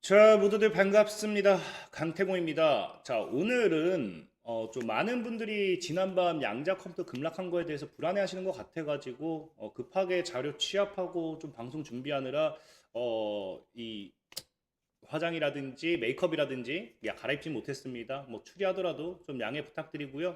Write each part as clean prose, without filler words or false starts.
자, 모두들 반갑습니다. 강태공입니다. 자, 오늘은 좀 많은 분들이 지난밤 양자 컴퓨터 급락한 거에 대해서 불안해하시는 것 같아가지고 급하게 자료 취합하고 좀 방송 준비하느라 이 화장이라든지 메이크업이라든지 갈아입지 못했습니다. 뭐 추리하더라도 좀 양해 부탁드리고요.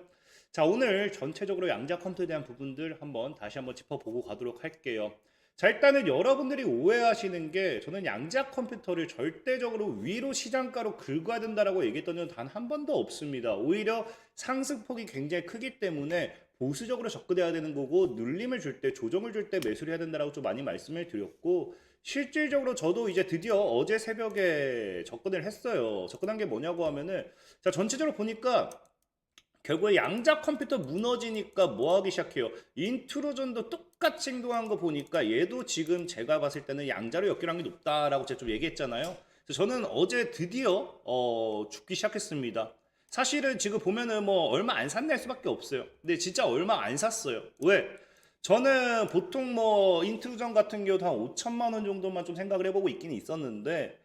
자, 오늘 전체적으로 양자 컴퓨터에 대한 부분들 다시 한번 짚어보고 가도록 할게요. 자, 일단은 여러분들이 오해하시는 게 저는 양자 컴퓨터를 절대적으로 위로 시장가로 긁어야 된다라고 얘기했던 적은 단 한 번도 없습니다. 오히려 상승폭이 굉장히 크기 때문에 보수적으로 접근해야 되는 거고, 눌림을 줄 때, 조정을 줄 때 매수를 해야 된다라고 좀 많이 말씀을 드렸고, 실질적으로 저도 이제 드디어 어제 새벽에 접근을 했어요. 접근한 게 뭐냐고 하면은, 자, 전체적으로 보니까 결국에 양자 컴퓨터 무너지니까 뭐 하기 시작해요? 인트로전도 똑같이 행동한 거 보니까 얘도 지금 제가 봤을 때는 양자로 엮이는 게 높다라고 제가 좀 얘기했잖아요. 그래서 저는 어제 드디어 죽기 시작했습니다. 사실은 지금 보면은 뭐 얼마 안 샀날 수밖에 없어요. 근데 진짜 얼마 안 샀어요. 왜? 저는 보통 뭐 인트로전 같은 경우도 한 5천만 원 정도만 좀 생각을 해보고 있긴 있었는데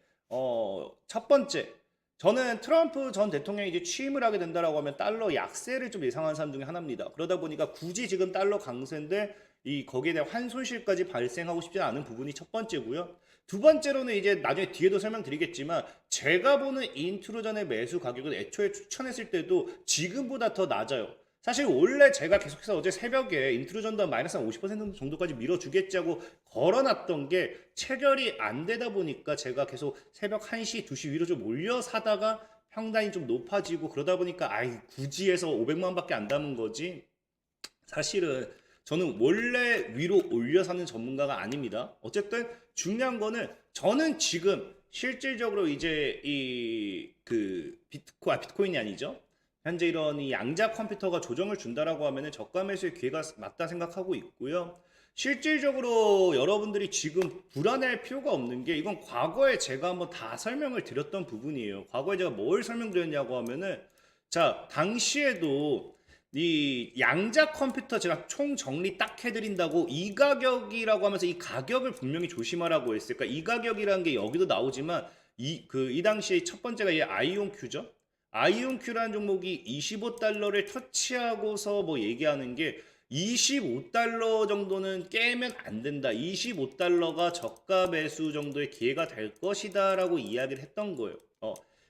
첫 번째, 저는 트럼프 전 대통령이 이제 취임을 하게 된다라고 하면 달러 약세를 좀 예상하는 사람 중에 하나입니다. 그러다 보니까 굳이 지금 달러 강세인데 이 거기에 대한 환손실까지 발생하고 싶지 않은 부분이 첫 번째고요. 두 번째로는 이제 나중에 뒤에도 설명드리겠지만, 제가 보는 인트로전의 매수 가격은 애초에 추천했을 때도 지금보다 더 낮아요. 사실 원래 제가 계속해서 어제 새벽에 인트로전도 마이너스 한 50% 정도까지 밀어주겠지 하고 걸어놨던 게 체결이 안 되다 보니까 제가 계속 새벽 1시, 2시 위로 좀 올려 사다가 평단이 좀 높아지고, 그러다 보니까 아이 굳이 해서 500만 원밖에 안 담은 거지. 사실은 저는 원래 위로 올려 사는 전문가가 아닙니다. 어쨌든 중요한 거는, 저는 지금 실질적으로 이제 비트코인이 아니죠. 현재 이런 이 양자 컴퓨터가 조정을 준다라고 하면은 저가 매수의 기회가 맞다 생각하고 있고요. 실질적으로 여러분들이 지금 불안할 필요가 없는 게, 이건 과거에 제가 한번 다 설명을 드렸던 부분이에요. 과거에 제가 뭘 설명드렸냐고 하면은, 자, 당시에도 이 양자 컴퓨터 제가 총 정리 딱 해드린다고 이 가격이라고 하면서 이 가격을 분명히 조심하라고 했어요. 그러니까 이 가격이라는 게 여기도 나오지만, 이 당시에 첫 번째가 이 아이온 큐죠. 아이온 큐라는 종목이 25달러를 터치하고서 뭐 얘기하는 게, 25달러 정도는 깨면 안 된다. 25달러가 저가 매수 정도의 기회가 될 것이다라고 이야기를 했던 거예요.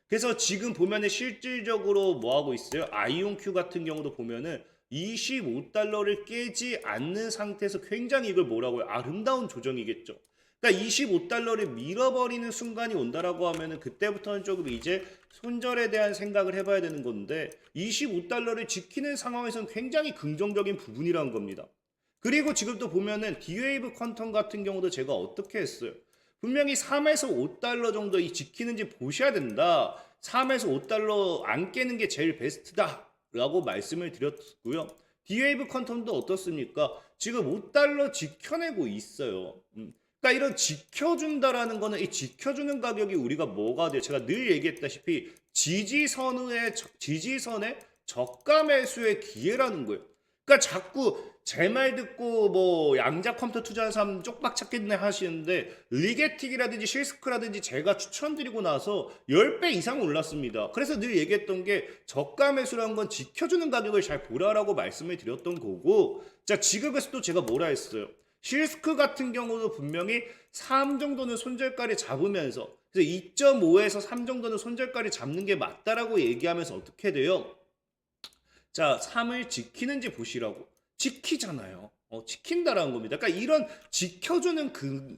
그래서 지금 보면은 실질적으로 뭐 하고 있어요? 아이온큐 같은 경우도 보면은 25달러를 깨지 않는 상태에서 굉장히 이걸 뭐라고요? 아름다운 조정이겠죠. 그러니까 25달러를 밀어버리는 순간이 온다라고 하면은 그때부터는 조금 이제 손절에 대한 생각을 해봐야 되는 건데, 25달러를 지키는 상황에서는 굉장히 긍정적인 부분이라는 겁니다. 그리고 지금 또 보면은 디웨이브 퀀텀 같은 경우도 제가 어떻게 했어요? 분명히 3에서 5달러 정도 이 지키는지 보셔야 된다. 3에서 5달러 안 깨는 게 제일 베스트다. 라고 말씀을 드렸고요. 디웨이브 퀀텀도 어떻습니까? 지금 5달러 지켜내고 있어요. 그러니까 이런 지켜준다라는 거는, 이 지켜주는 가격이 우리가 뭐가 돼요? 제가 늘 얘기했다시피 지지선의 저가 매수의 기회라는 거예요. 그러니까 자꾸 제 말 듣고 뭐 양자 컴퓨터 투자하는 사람 쪽박 찾겠네 하시는데, 리게틱이라든지 실스크라든지 제가 추천드리고 나서 10배 이상 올랐습니다. 그래서 늘 얘기했던 게, 저가 매수라는 건 지켜주는 가격을 잘 보라라고 말씀을 드렸던 거고, 자, 지금에서 또 제가 뭐라 했어요? 실스크 같은 경우도 분명히 3 정도는 손절가를 잡으면서, 그래서 2.5에서 3 정도는 손절가를 잡는 게 맞다라고 얘기하면서 어떻게 돼요? 자, 3을 지키는지 보시라고. 지키잖아요. 지킨다라는 겁니다. 그러니까 이런 지켜주는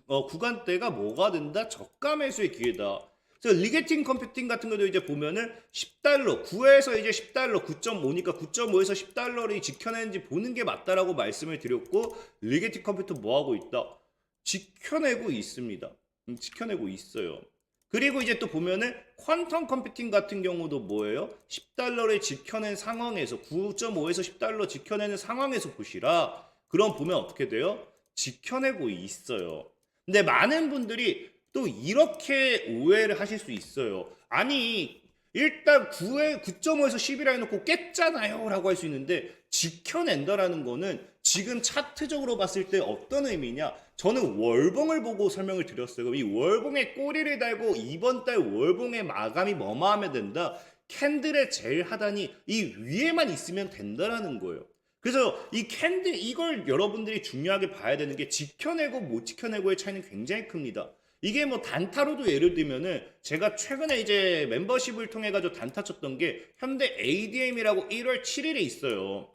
구간대가 뭐가 된다? 저가 매수의 기회다. 그래서 리게팅 컴퓨팅 같은 것도 이제 보면은 10달러, 9에서 이제 10달러, 9.5니까 9.5에서 10달러를 지켜내는지 보는 게 맞다라고 말씀을 드렸고, 리게팅 컴퓨터 뭐 하고 있다? 지켜내고 있습니다. 지켜내고 있어요. 그리고 이제 또 보면은 퀀텀 컴퓨팅 같은 경우도 뭐예요? 10달러를 지켜낸 상황에서, 9.5에서 10달러 지켜내는 상황에서 보시라. 그럼 보면 어떻게 돼요? 지켜내고 있어요. 근데 많은 분들이 또 이렇게 오해를 하실 수 있어요. 아니, 일단 9.5에서 10이라 해놓고 깼잖아요 라고 할 수 있는데, 지켜낸다라는 거는 지금 차트적으로 봤을 때 어떤 의미냐? 저는 월봉을 보고 설명을 드렸어요. 이 월봉에 꼬리를 달고 이번 달 월봉의 마감이 뭐뭐 하면 된다. 캔들의 제일 하단이 이 위에만 있으면 된다라는 거예요. 그래서 이 캔들 이걸 여러분들이 중요하게 봐야 되는 게 지켜내고 못 지켜내고의 차이는 굉장히 큽니다. 이게 뭐 단타로도 예를 들면은 제가 최근에 이제 멤버십을 통해 가지고 단타 쳤던 게 현대 ADM이라고 1월 7일에 있어요.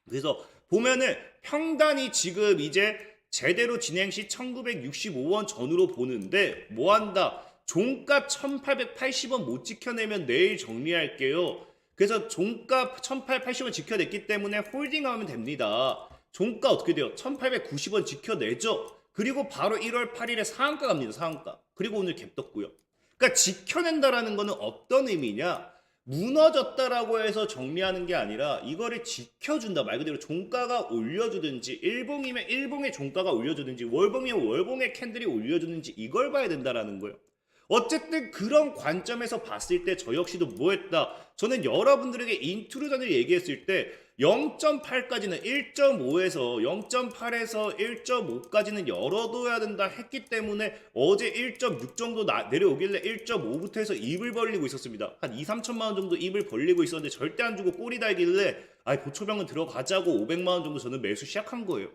그래서 보면은 평단이 지금 이제 제대로 진행 시 1965원 전후로 보는데 뭐 한다? 종가 1880원 못 지켜내면 내일 정리할게요. 그래서 종가 1880원 지켜냈기 때문에 홀딩하면 됩니다. 종가 어떻게 돼요? 1890원 지켜내죠. 그리고 바로 1월 8일에 상한가 갑니다. 상한가. 그리고 오늘 갭 떴고요. 그러니까 지켜낸다라는 거는 어떤 의미냐? 무너졌다라고 해서 정리하는 게 아니라 이거를 지켜준다. 말 그대로 종가가 올려주든지 일봉이면 일봉의 종가가 올려주든지 월봉이면 월봉의 캔들이 올려주든지 이걸 봐야 된다라는 거예요. 어쨌든 그런 관점에서 봤을 때 저 역시도 뭐 했다. 저는 여러분들에게 인트루전을 얘기했을 때 0.8까지는 1.5에서 0.8에서 1.5까지는 열어둬야 된다 했기 때문에 어제 1.6 정도 내려오길래 1.5부터 해서 입을 벌리고 있었습니다. 한 2, 3천만 원 정도 입을 벌리고 있었는데 절대 안 주고 꼬리 달길래 보초병은 들어가자고 500만 원 정도 저는 매수 시작한 거예요.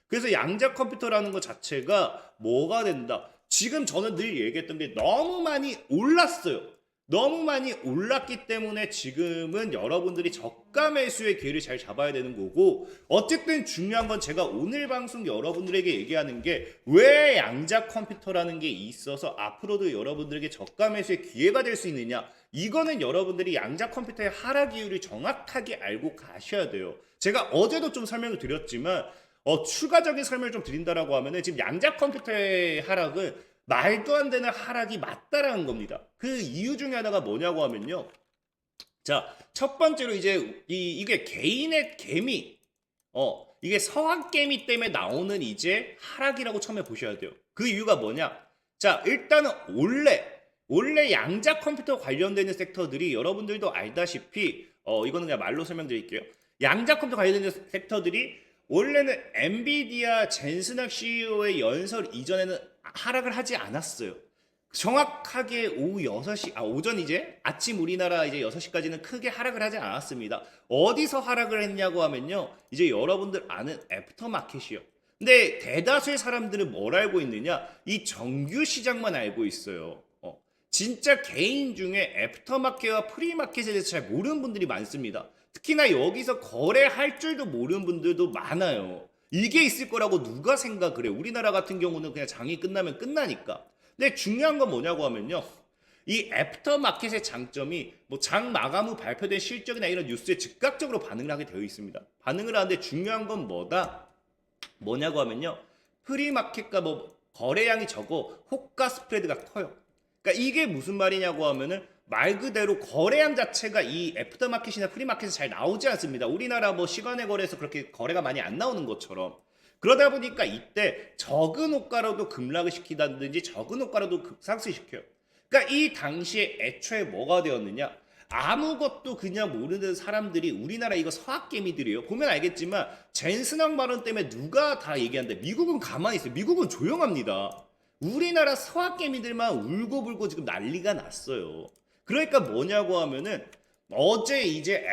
그래서 양자 컴퓨터라는 것 자체가 뭐가 된다. 지금 저는 늘 얘기했던 게 너무 많이 올랐어요. 너무 많이 올랐기 때문에 지금은 여러분들이 저가 매수의 기회를 잘 잡아야 되는 거고 어쨌든 중요한 건 제가 오늘 방송 여러분들에게 얘기하는 게 왜 양자 컴퓨터라는 게 있어서 앞으로도 여러분들에게 저가 매수의 기회가 될 수 있느냐 이거는 여러분들이 양자 컴퓨터의 하락 이유를 정확하게 알고 가셔야 돼요. 제가 어제도 좀 설명을 드렸지만 추가적인 설명을 좀 드린다라고 하면은 지금 양자 컴퓨터의 하락은 말도 안 되는 하락이 맞다라는 겁니다. 그 이유 중에 하나가 뭐냐고 하면요. 자, 첫 번째로 이제 이게 개인의 개미, 이게 서학 개미 때문에 나오는 이제 하락이라고 처음에 보셔야 돼요. 그 이유가 뭐냐? 자, 일단은 원래 양자 컴퓨터 관련되는 섹터들이 여러분들도 알다시피, 이거는 그냥 말로 설명드릴게요. 양자 컴퓨터 관련되는 sek터들이 원래는 엔비디아 젠슨학 CEO의 연설 이전에는 하락을 하지 않았어요. 정확하게 오후 6시, 오전 이제 아침 우리나라 이제 6시까지는 크게 하락을 하지 않았습니다. 어디서 하락을 했냐고 하면요. 이제 여러분들 아는 애프터마켓이요. 근데 대다수의 사람들은 뭘 알고 있느냐? 이 정규 시장만 알고 있어요. 진짜 개인 중에 애프터마켓과 프리마켓에 대해서 잘 모르는 분들이 많습니다. 특히나 여기서 거래할 줄도 모르는 분들도 많아요. 이게 있을 거라고 누가 생각을 해? 우리나라 같은 경우는 그냥 장이 끝나면 끝나니까. 근데 중요한 건 뭐냐고 하면요. 이 애프터마켓의 장점이 뭐 장 마감 후 발표된 실적이나 이런 뉴스에 즉각적으로 반응을 하게 되어 있습니다. 반응을 하는데 중요한 건 뭐냐고 하면요. 프리마켓과 뭐 거래량이 적어 호가 스프레드가 커요. 그러니까 이게 무슨 말이냐고 하면은 말 그대로 거래량 자체가 이 애프터마켓이나 프리마켓에 잘 나오지 않습니다. 우리나라 뭐 시간의 거래에서 그렇게 거래가 많이 안 나오는 것처럼. 그러다 보니까 이때 적은 호가로도 급락을 시키다든지 적은 호가로도 급상승 시켜요. 그러니까 이 당시에 애초에 뭐가 되었느냐? 아무것도 그냥 모르는 사람들이 우리나라 이거 서학개미들이에요. 보면 알겠지만 젠슨학 발언 때문에 누가 다 얘기하는데 미국은 가만히 있어요. 미국은 조용합니다. 우리나라 서학개미들만 울고불고 지금 난리가 났어요. 그러니까 뭐냐고 하면은 어제 이제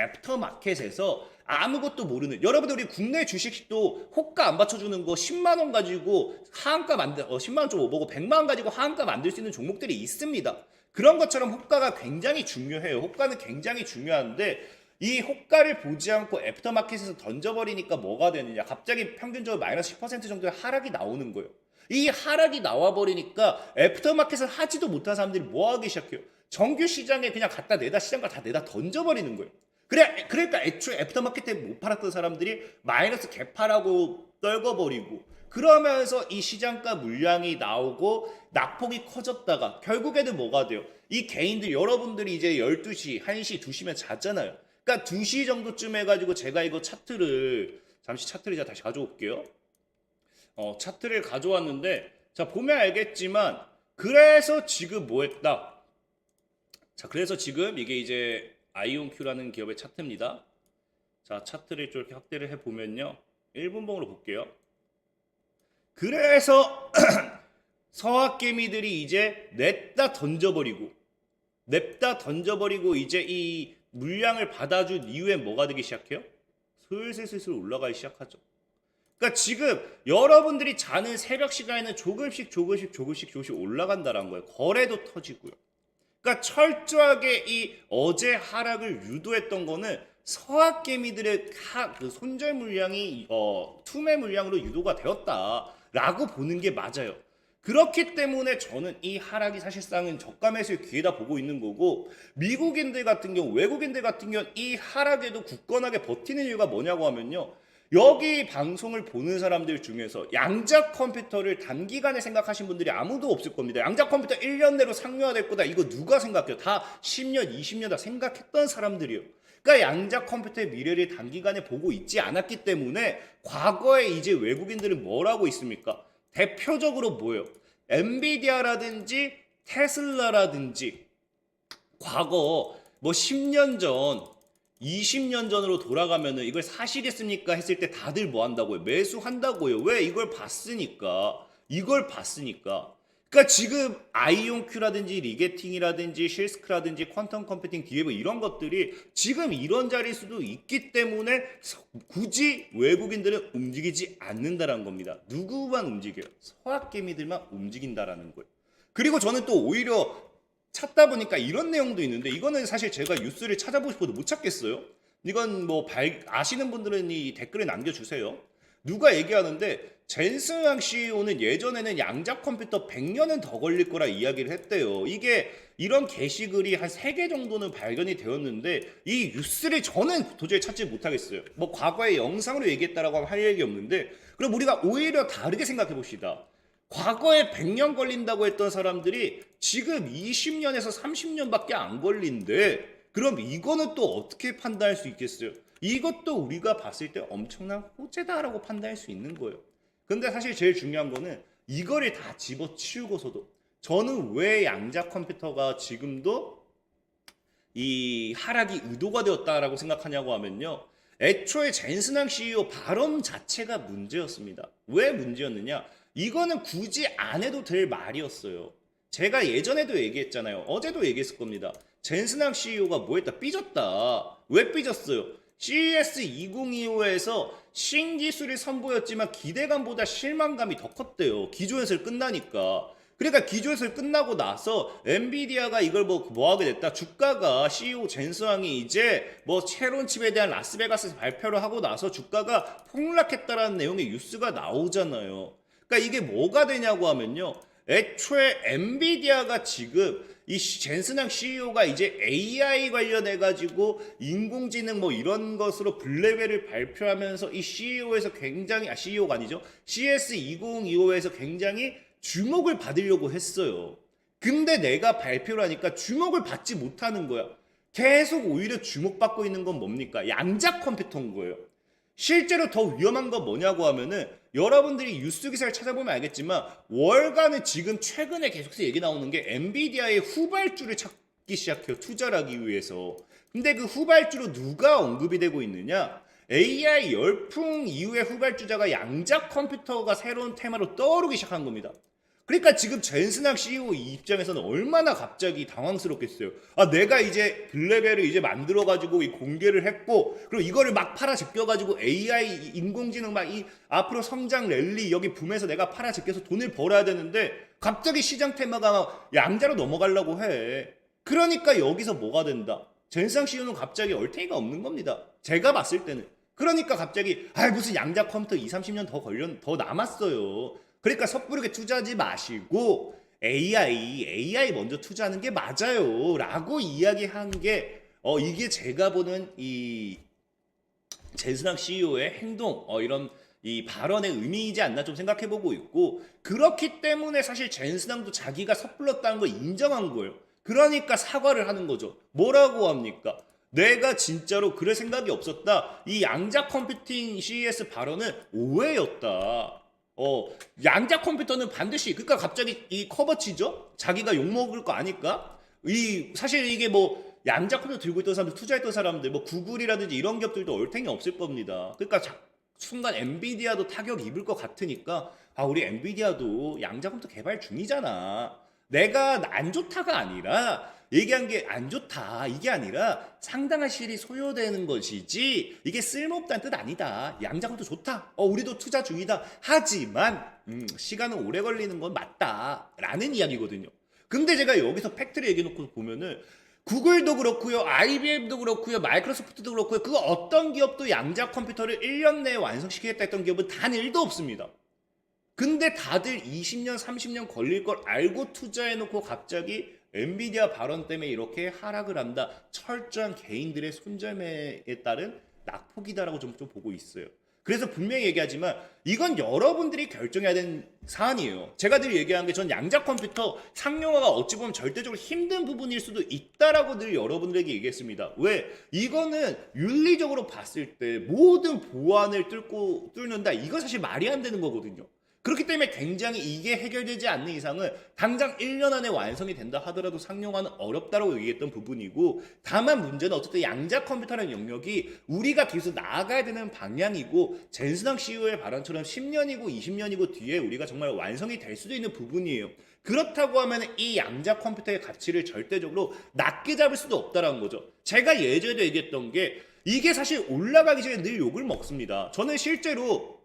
애프터마켓에서 아무것도 모르는 여러분들 우리 국내 주식도 호가 안 받쳐주는 거 10만 원 가지고 하한가 10만 원 좀 오보고 100만 원 가지고 하한가 만들 수 있는 종목들이 있습니다. 그런 것처럼 호가가 굉장히 중요해요. 호가는 굉장히 중요한데 이 호가를 보지 않고 애프터마켓에서 던져버리니까 뭐가 되느냐? 갑자기 평균적으로 마이너스 10% 정도의 하락이 나오는 거예요. 이 하락이 나와버리니까 애프터마켓을 하지도 못한 사람들이 뭐 하기 시작해요? 정규 시장에 그냥 갖다 내다 시장가 다 내다 던져버리는 거예요. 그러니까 애초에 애프터마켓 때문에 못 팔았던 사람들이 마이너스 개파라고 떨궈버리고 그러면서 이 시장가 물량이 나오고 낙폭이 커졌다가 결국에는 뭐가 돼요? 이 개인들 여러분들이 이제 12시, 1시, 2시면 잤잖아요. 그러니까 2시 정도쯤 해가지고 제가 이거 잠시 차트를 제가 다시 가져올게요. 차트를 가져왔는데 자 보면 알겠지만 그래서 지금 뭐 했다? 자 그래서 지금 이게 이제 아이온큐라는 기업의 차트입니다. 자 차트를 좀 이렇게 확대를 해보면요. 1분봉으로 볼게요. 그래서 서학개미들이 이제 냅다 던져버리고 이제 이 물량을 받아준 이후에 뭐가 되기 시작해요? 슬슬 올라가기 시작하죠. 그러니까 지금 여러분들이 자는 새벽 시간에는 조금씩 올라간다는 거예요. 거래도 터지고요. 그러니까 철저하게 이 어제 하락을 유도했던 거는 서학개미들의 그 손절 물량이 투매 물량으로 유도가 되었다라고 보는 게 맞아요. 그렇기 때문에 저는 이 하락이 사실상은 저가 매수의 기회다 보고 있는 거고, 미국인들 같은 경우, 외국인들 같은 경우 이 하락에도 굳건하게 버티는 이유가 뭐냐고 하면요, 여기 방송을 보는 사람들 중에서 양자 컴퓨터를 단기간에 생각하신 분들이 아무도 없을 겁니다. 양자 컴퓨터 1년 내로 상용화될 거다, 이거 누가 생각해요? 다 10년, 20년 다 생각했던 사람들이요. 그러니까 양자 컴퓨터의 미래를 단기간에 보고 있지 않았기 때문에 과거에 이제 외국인들은 뭘 하고 있습니까? 대표적으로 뭐예요? 엔비디아라든지 테슬라라든지 과거 뭐 10년 전, 20년 전으로 돌아가면은 이걸 사시겠습니까? 했을 때 다들 뭐 한다고요? 매수한다고요. 왜? 이걸 봤으니까. 그러니까 지금 아이온큐라든지 리게팅이라든지 실스크라든지 퀀텀 컴퓨팅 디에브 이런 것들이 지금 이런 자리일 수도 있기 때문에 굳이 외국인들은 움직이지 않는다는 겁니다. 누구만 움직여요? 서학개미들만 움직인다라는 거예요. 그리고 저는 또 오히려 찾다 보니까 이런 내용도 있는데, 이거는 사실 제가 뉴스를 찾아보고 싶어도 못 찾겠어요. 이건 뭐 아시는 분들은 이 댓글에 남겨주세요. 누가 얘기하는데 젠슨왕 CEO는 예전에는 양자 컴퓨터 100년은 더 걸릴 거라 이야기를 했대요. 이게 이런 게시글이 한 3개 정도는 발견이 되었는데 이 뉴스를 저는 도저히 찾지 못하겠어요. 뭐 과거에 영상으로 얘기했다라고 하면 할 얘기 없는데, 그럼 우리가 오히려 다르게 생각해 봅시다. 과거에 100년 걸린다고 했던 사람들이 지금 20년에서 30년밖에 안 걸린대. 그럼 이거는 또 어떻게 판단할 수 있겠어요? 이것도 우리가 봤을 때 엄청난 호재다라고 판단할 수 있는 거예요. 근데 사실 제일 중요한 거는 이거를 다 집어치우고서도 저는 왜 양자 컴퓨터가 지금도 이 하락이 의도가 되었다라고 생각하냐고 하면요, 애초에 젠슨왕 CEO 발언 자체가 문제였습니다. 왜 문제였느냐? 이거는 굳이 안 해도 될 말이었어요. 제가 예전에도 얘기했잖아요. 어제도 얘기했을 겁니다. 젠슨왕 CEO가 뭐 했다? 삐졌다. 왜 삐졌어요? CES 2025에서 신기술이 선보였지만 기대감보다 실망감이 더 컸대요. 기조연설 끝나니까. 그러니까 기조연설 끝나고 나서 엔비디아가 이걸 뭐 하게 됐다. 주가가 CEO 젠슨왕이 이제 뭐 새로운 칩에 대한 라스베가스에서 발표를 하고 나서 주가가 폭락했다라는 내용의 뉴스가 나오잖아요. 그러니까 이게 뭐가 되냐고 하면요, 애초에 엔비디아가 지금 이 젠슨왕 CEO가 이제 AI 관련해가지고 인공지능 뭐 이런 것으로 블랙웰을 발표하면서 이 CEO에서 굉장히, CEO가 아니죠, CS 2025에서 굉장히 주목을 받으려고 했어요. 근데 내가 발표를 하니까 주목을 받지 못하는 거야. 계속 오히려 주목받고 있는 건 뭡니까? 양자 컴퓨터인 거예요. 실제로 더 위험한 건 뭐냐고 하면은, 여러분들이 뉴스 기사를 찾아보면 알겠지만 월간은 지금 최근에 계속해서 얘기 나오는 게 엔비디아의 후발주를 찾기 시작해요. 투자를 하기 위해서. 근데 그 후발주로 누가 언급이 되고 있느냐? AI 열풍 이후의 후발주자가 양자 컴퓨터가 새로운 테마로 떠오르기 시작한 겁니다. 그러니까 지금 젠슨왕 CEO 입장에서는 얼마나 갑자기 당황스럽겠어요. 아, 내가 이제 블랙웰을 이제 만들어가지고 이 공개를 했고, 그리고 이거를 막 팔아 제껴가지고 AI 인공지능 막 이 앞으로 성장 랠리 여기 붐에서 내가 팔아 제껴서 돈을 벌어야 되는데 갑자기 시장 테마가 막 양자로 넘어가려고 해. 그러니까 여기서 뭐가 된다? 젠슨왕 CEO는 갑자기 얼탱이가 없는 겁니다. 제가 봤을 때는. 그러니까 갑자기 무슨 양자 컴퓨터 20-30년 더 남았어요. 그러니까 섣부르게 투자하지 마시고 AI 먼저 투자하는 게 맞아요 라고 이야기한 게 이게 제가 보는 이 젠슨왕 CEO의 행동, 이런 이 발언의 의미이지 않나 좀 생각해보고 있고, 그렇기 때문에 사실 젠슨왕도 자기가 섣불렀다는 걸 인정한 거예요. 그러니까 사과를 하는 거죠. 뭐라고 합니까? 내가 진짜로 그럴 생각이 없었다. 이 양자 컴퓨팅 CES 발언은 오해였다. 양자 컴퓨터는 반드시, 그러니까 갑자기 이 커버치죠? 자기가 욕먹을 거 아니까? 사실 이게 뭐 양자 컴퓨터 들고 있던 사람들, 투자했던 사람들, 뭐 구글이라든지 이런 기업들도 얼탱이 없을 겁니다. 그러니까 순간 엔비디아도 타격 입을 것 같으니까 우리 엔비디아도 양자 컴퓨터 개발 중이잖아. 내가 안 좋다가 아니라 얘기한 게 안 좋다 이게 아니라 상당한 실이 소요되는 것이지 이게 쓸모없다는 뜻 아니다. 양자 컴퓨터 좋다. 우리도 투자 중이다. 하지만 시간은 오래 걸리는 건 맞다라는 이야기거든요. 근데 제가 여기서 팩트를 얘기해놓고 보면은 구글도 그렇고요, IBM도 그렇고요, 마이크로소프트도 그렇고요. 그 어떤 기업도 양자 컴퓨터를 1년 내에 완성시키겠다 했던 기업은 단 1도 없습니다. 근데 다들 20년, 30년 걸릴 걸 알고 투자해놓고 갑자기 엔비디아 발언 때문에 이렇게 하락을 한다. 철저한 개인들의 손절매에 따른 낙폭이다라고 좀 보고 있어요. 그래서 분명히 얘기하지만 이건 여러분들이 결정해야 되는 사안이에요. 제가 늘 얘기한 게 전 양자 컴퓨터 상용화가 어찌 보면 절대적으로 힘든 부분일 수도 있다라고 늘 여러분들에게 얘기했습니다. 왜? 이거는 윤리적으로 봤을 때 모든 보안을 뚫는다. 이거 사실 말이 안 되는 거거든요. 그렇기 때문에 굉장히 이게 해결되지 않는 이상은 당장 1년 안에 완성이 된다 하더라도 상용화는 어렵다고 얘기했던 부분이고, 다만 문제는 어쨌든 양자 컴퓨터라는 영역이 우리가 계속 나아가야 되는 방향이고, 젠스당 CEO의 발언처럼 10년이고 20년이고 뒤에 우리가 정말 완성이 될 수도 있는 부분이에요. 그렇다고 하면 이 양자 컴퓨터의 가치를 절대적으로 낮게 잡을 수도 없다는 거죠. 제가 예전에도 얘기했던 게 이게 사실 올라가기 전에 늘 욕을 먹습니다. 저는 실제로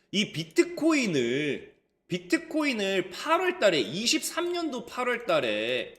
이 비트코인을 8월 달에 23년도 8월 달에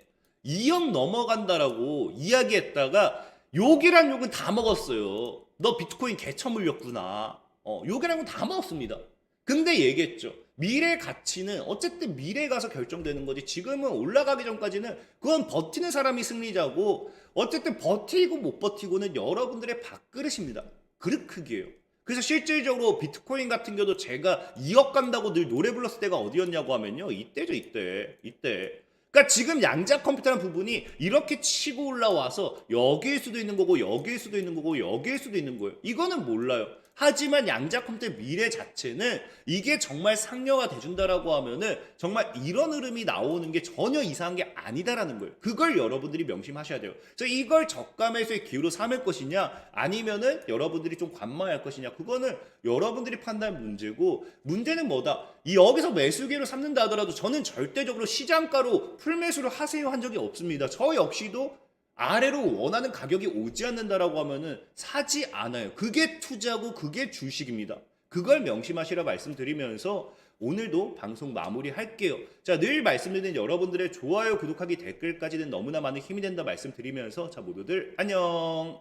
2억 넘어간다라고 이야기했다가 욕이란 욕은 다 먹었어요. 너 비트코인 개처 물렸구나. 욕이란 건 다 먹었습니다. 근데 얘기했죠. 미래 가치는 어쨌든 미래에 가서 결정되는 거지. 지금은 올라가기 전까지는 그건 버티는 사람이 승리자고, 어쨌든 버티고 못 버티고는 여러분들의 밥그릇입니다. 그릇 크기예요. 그래서 실질적으로 비트코인 같은 경우도 제가 2억 간다고 늘 노래 불렀을 때가 어디였냐고 하면요. 이때죠, 이때. 그러니까 지금 양자 컴퓨터라는 부분이 이렇게 치고 올라와서 여기일 수도 있는 거고, 여기일 수도 있는 거고, 여기일 수도 있는 거예요. 이거는 몰라요. 하지만 양자 컴퓨터의 미래 자체는 이게 정말 상용화 돼준다라고 하면은 정말 이런 흐름이 나오는 게 전혀 이상한 게 아니다라는 거예요. 그걸 여러분들이 명심하셔야 돼요. 그래서 이걸 저가 매수의 기회로 삼을 것이냐 아니면은 여러분들이 좀 관망할 것이냐, 그거는 여러분들이 판단 문제고, 문제는 뭐다? 여기서 매수 기회로 삼는다 하더라도 저는 절대적으로 시장가로 풀매수를 하세요 한 적이 없습니다. 저 역시도 아래로 원하는 가격이 오지 않는다라고 하면은 사지 않아요. 그게 투자고 그게 주식입니다. 그걸 명심하시라 말씀드리면서 오늘도 방송 마무리할게요. 자, 늘 말씀드리는 여러분들의 좋아요, 구독하기, 댓글까지는 너무나 많은 힘이 된다 말씀드리면서 자, 모두들 안녕.